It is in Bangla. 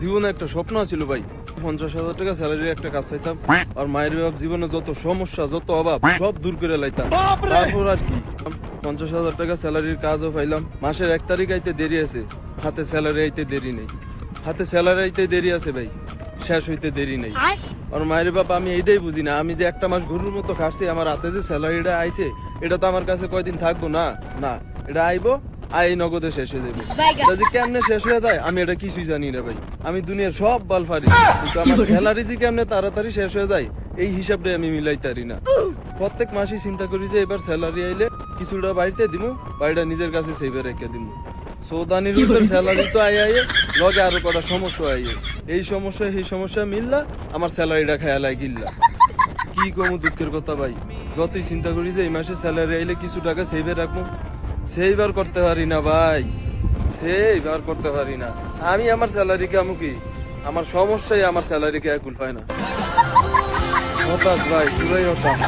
জীবনে একটা স্বপ্ন ছিল ভাই, 50,000 টাকা স্যালারি একটা কাজ পাইতাম আর মায়ের বাপ জীবনে যত সমস্যা যত অভাব সব দূর করে লাইতাম। তারপর আর কি 50,000 টাকা স্যালারির কাজও পাইলাম। মাসের 1 তারিখ আইতে দেরি আছে, হাতে স্যালারি আইতে দেরি নেই। হাতে স্যালারি আইতে দেরি আছে ভাই, শেষ হইতে দেরি নেই। আর মায়ের বাপ আমি এইটাই বুঝি না, আমি যে একটা মাস গরুর মতো খাচ্ছি, আমার হাতে যে স্যালারিটা আইছে এটা তো আমার কাছে কয়দিন থাকবো না। না, এটা আইবো আই নগদে শেষ হয়ে যাবে। এটা যে কেমনে শেষ হয়ে যায় আমি এটা কিছুই জানি না ভাই। আমি দুনিয়ার সব বাল পারি, কিন্তু আমার স্যালারি যে কেমনে তাড়াতাড়ি শেষ হয়ে যায় এই হিসাবটা আমি মিলাইতে পারি না। প্রত্যেক মাসে চিন্তা করি যে এবার স্যালারি আইলে কিছুটা বাড়িতে দিমু, বাড়িটা নিজের কাছে সেভে রেখে দিমু। সৌদানির উপর স্যালারি তো আইয়ে লগে আরো কটা সমস্যা আইয়ে, এই সমস্যা মিললা আমার স্যালারিটা খেয়ালাই গিল্লা। কি কমু দুঃখের কথা ভাই, যতই চিন্তা করি যে এই মাসে স্যালারি আইলে কিছু টাকা সেভে রাখবো, সেইবার করতে পারি না ভাই, সেইবার করতে পারি না। আমি আমার স্যালারিকে কি আমার সমস্যাই আমার স্যালারিকে একুল পায় না। হতাশ ভাই, পুরাই হতাশ।